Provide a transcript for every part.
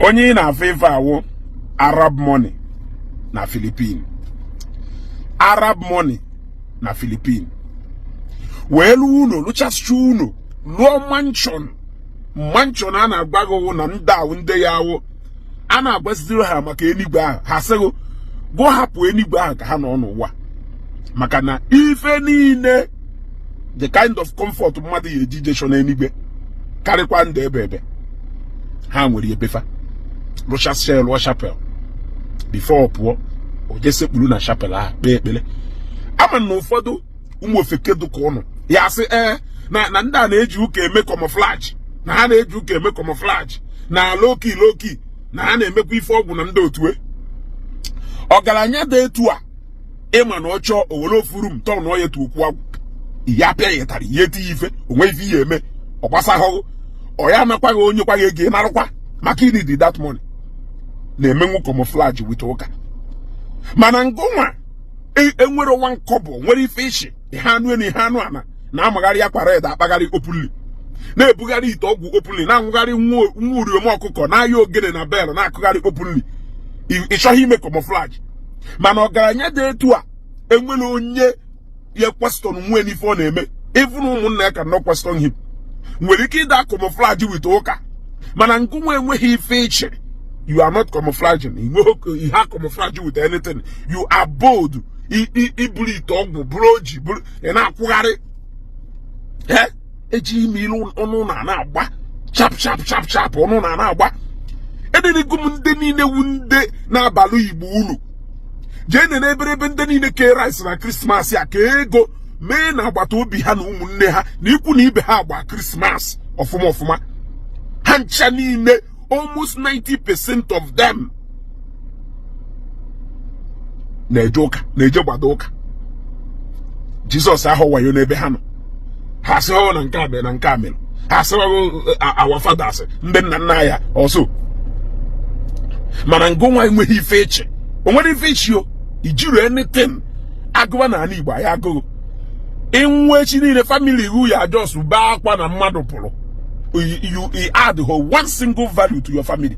onye na favor awo Arab money na Philippine. Arab money na Philippine. Welu uno luchachu uno luo mansion ana agbago na nda nde yawo ana agbasiro ha maka enigwe ahụ ha sego go hapụ enigwe ahụ ka ha nọ n'ụwa maka na ife niile the kind of comfort mmadụ ya ejijecho na enigwe karịkwa ndị ebe ha nwere ebefa Rochas Shell wa chapel before pụọ o jesekpuru na chapel ahụ kpee ekpere ama na ụfọdụ ụmụ ofekedu ka ụnụ ya sị na ndị a na-eji ụka eme camouflage na ha na-eji ụka eme camouflage na loki na ha na-emekwa ife ọgwụ na ndị otue ọgaranya dị etu a ịma na ọ chọọ owere ofuru m tọọ na ọ yetu okwu agwụ ya apịa ya tara ihe eti ife onwe ife ihe eme ọ gbasahụ ọ ya anakwaghị onye kwaghị ego ịnarakwa maka ịnidi that money na-emenwu camouflage with ụka mana ngụnwa enwere ọnwa nkọbọ nwere ife ishi ihe anụ enu ihe anụ ana na-amagharị ya kwara ede akpagharị openly na-ebugharị ite ọgwụ openly na-anwụgharị nwa uriom ọkụkọ na-aya ogene na bel na-akụgharị openly ịchọghị ime camouflage mana ọgaranya dị etu a enwere onye ya question nwe n'ife ọ na-eme even ụmụnna ya ka no question him nwere ike ịda camouflage with ụka mana ngụnwa enweghị ife iche. You are not camouflaging. You have camouflage with anything. You are bold. Ibuli tongu, broji, akwugari. Eji milu onu na agba. Chap. Onu na agba. Edeni gumunde niile wunde na abalu Igbo ulu. Jene na eberebe nde niile ke rice na Christmas ya ke ego. Mee na agbata obi ha na ụmụnne ha na ikwu na ibe ha agba Christmas ọfụma. Ha ncha niile almost 90% of them na-eje gbado ụka. Jesus ahụ wayo n'ebe ha nọ. Ha sị na nke a na nke a mere. Ha sị our fathers ndị nna ya also. Mana ngụnwa enweghị ife eche. O nwere ife echi o. Ijuru anything. Agụwa na ala Igbo ya agụụ. Inwe echi niile family hu ya just baa akwa na mmadụ pụrụ. You add one single value to your family.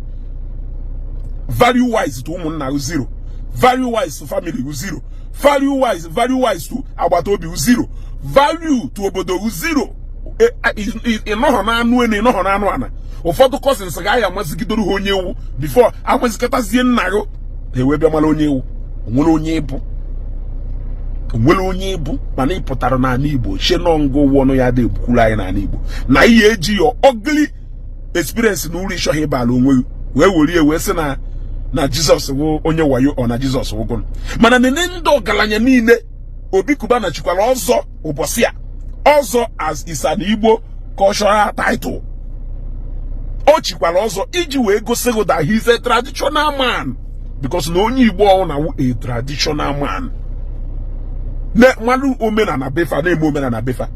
Value wise to umunna zero. Value wise to family zero. Value wise to agbatobi zero. Value to obodo zero. Inoho na anu ene inoho na anu ana. Ụfọdụ cousins ga ya mazigidoro ha onye ewu before amazikatazie nnago ewebe mala onye ewu. Onwere onye ibu mana ịpụtara na ala Igbo shenongo wono ya de ebukwuru anyị na ala Igbo na ihe eji yo ugly experience na uri ishohi bala onwe wee wori wee sị na Jesus wo onye wayo ọ na Jesus wogon mana nene ndị ọgaranya niile Obi Kubana chikwara ọzọ ụbọchị a ọzọ as is an Igbo cultural title o chikwara ọzọ iji wee gosi that he is a traditional man because na onye Igbo ọ na a traditional man. Ne manu omena na befa na eme omena na befa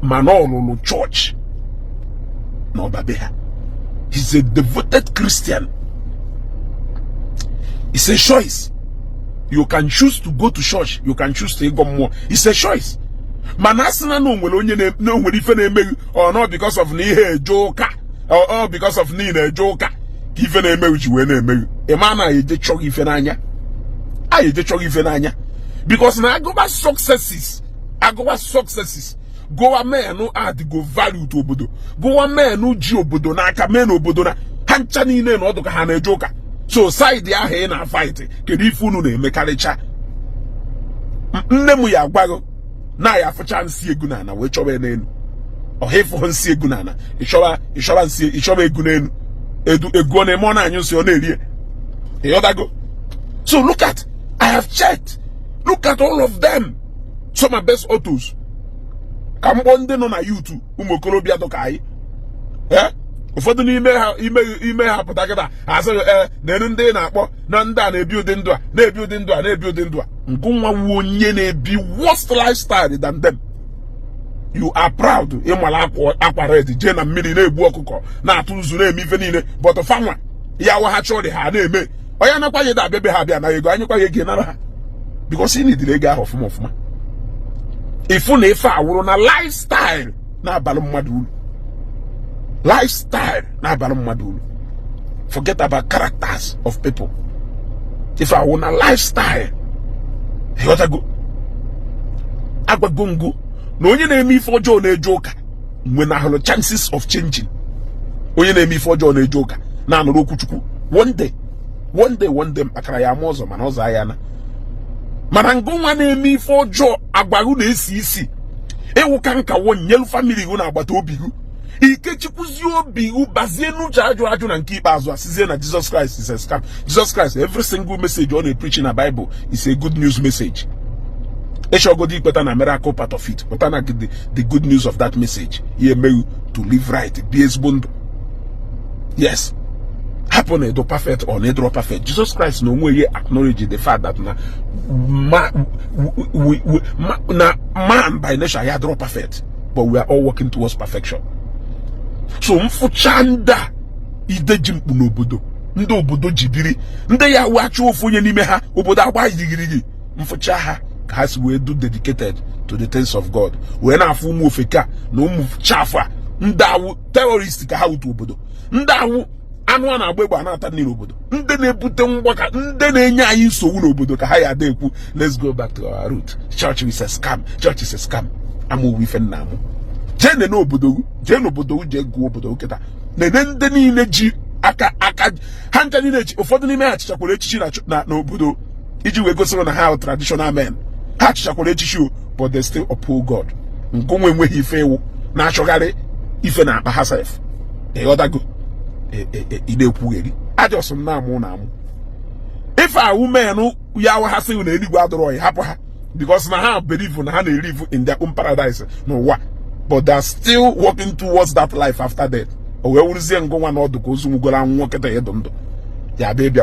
manonu no church no babeha. He's a devoted Christian. It's a choice. You can choose to go to church, you can choose to go more. It's a choice. Manasina no nwere onye no nwere ife na-eme or not because of na ihe joka or because of na ihe joka ife na-eme uchi we na-eme e ma na eje chọrọ ife n'anya a eje chọrọ ife n'anya. Because na agoba successes, go a man no add go value to obodo, go a man no ji obodo na aka men obodo na hancha niile na odo ka ha na ejoka. So side ya he na fight kedu ife unu na emekaricha. Nne mu ya gbago na ya afụcha nsi egu na wee chọba n'elu. O hefo nsi egu na ịchọba nsi ịchọba egu n'elu. Egu na emo na anyu nsi ọ na-erie. Go. So look at, I have checked. Look at all of them. Some are best autos. Kambonde no na YouTube. Umokorobia dokai. Ụfọdụ n'ime ha pụtakịta asị na-ndị na-akpọ na ndị a na-ebuild ndụ a. Ngụnwa wu onye na-ebi worst lifestyle than them. You are proud. Ịmala akwa red je na mmiri na-egbu ọkụkọ na-atụ nzu na-eme ife niile but fanwa ya wa ha chọrọ ha na-eme. Onye nakwaghị da bebe ha bịa na ego anyị kwaghị ego nara ha. Because he need lega of if you never awuru na lifestyle na abalụ mmadụ ulu. Lifestyle na abalụ mmadụ ulu. forget about characters of people. If I want a lifestyle, you gotta go. Agwagongo. No onye na-eme for John a joker. When I have chances of changing. Onye na-eme for John a joker. Na no kuchuku. One day akara ya mozo manoza ayana. Marango na-eme for John agbaru na esi. Ewu kanka won yelu family go na agbata obi hu. Ikechikuzi obi hu bazienu aju na nke ikpeazu asizie na Jesus Christ is a scam. Jesus Christ, every single message on a preaching a Bible is a good news message. Eshogodi kweta na miracle part of it. Kweta na the good news of that message. Ye me to live right. Be esbondo. Yes. Happen edo perfect or nedro perfect. Jesus Christ no way acknowledge the fact that na man by nature ya draw perfect, but we are all working towards perfection. So mfuchanda ideji mkpu n'obodo ndị obodo jibiri ndị ya wachu ofu onye n'ime ha obodo agba igirigi mfucha ha ka ha si wee do dedicated to the things of God wee na-afụ ụmụ ofeka na ụmụ chafa ndị awụ terrorist ka ha wutu obodo ndị awụ anụ a na-agba egbe na-ata nri n'obodo ndị na-ebute mgbaka ndị na-enye anyị nsogbu n'obodo ka ha ya ada ekwu let's go back to our root. Church is a scam. Church is a scam. Amụ wife nna amụ jene n'obodo je guo obodo keta nene ndị niile ji aka ha ncha niile ji ụfọdụ n'ime ha chichakwara echichi na n'obodo iji wee gosiri na ha traditional men ha chichakwara echichi but they still uphold God. Ngonwe enweghị ife ewu na-achọgharị ife na akpa ha sef ịghọtago ị ajọsụ m na-amụ ife awụ men ya ha sị na eluigwe adọrọ ya hapụ ha because na ha believe na ha na-live in their own paradise n'ụwa. But they're still working towards that life after death. Yeah, baby.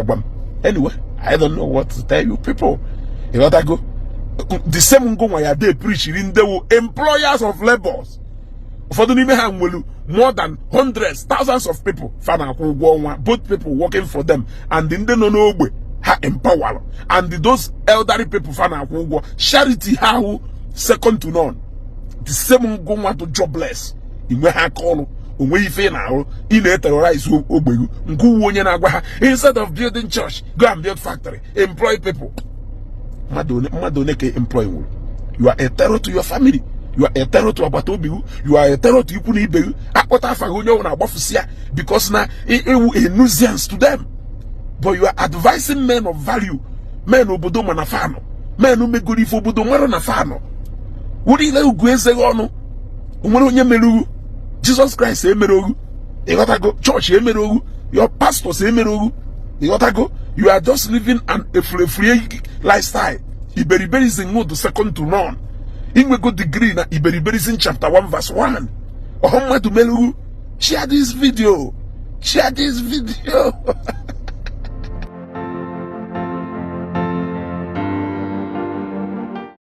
Anyway, I don't know what to tell you people. You know that go. The same ngoma they preach in the employers of labors. For the more than hundreds, thousands of people. Both people working for them, and in the no ha empower. And those elderly people charity how second to none. The same go want to jobless. Inwe ha call onwe ife na arụ ị na-terrorize ogbegu nku onye na-agwa ha instead of building church go and build factory employ people. Mmadụ ke employ. You are a terror to your family. You are a terror to agbata obi. You are a terror to ikwu na ibe. Akpọta afa onye ọ na-agbafusia because na a nuisance to them. But you are advising men of value, men obodo manafano, men who megori ifo obodo nwere na fano. Uri ile ugwu eze ọnụ onwere onye mere ugwu. Jesus Christ emere ugwu. Ịghọtago church emere ugwu. Your pastors emere ugwu. Ịghọtago you are just living a free lifestyle. Iberiberism the second to none. Inwego degree na Iberiberism chapter 1 verse 1. Ohomadu mere ugwu. Share this video.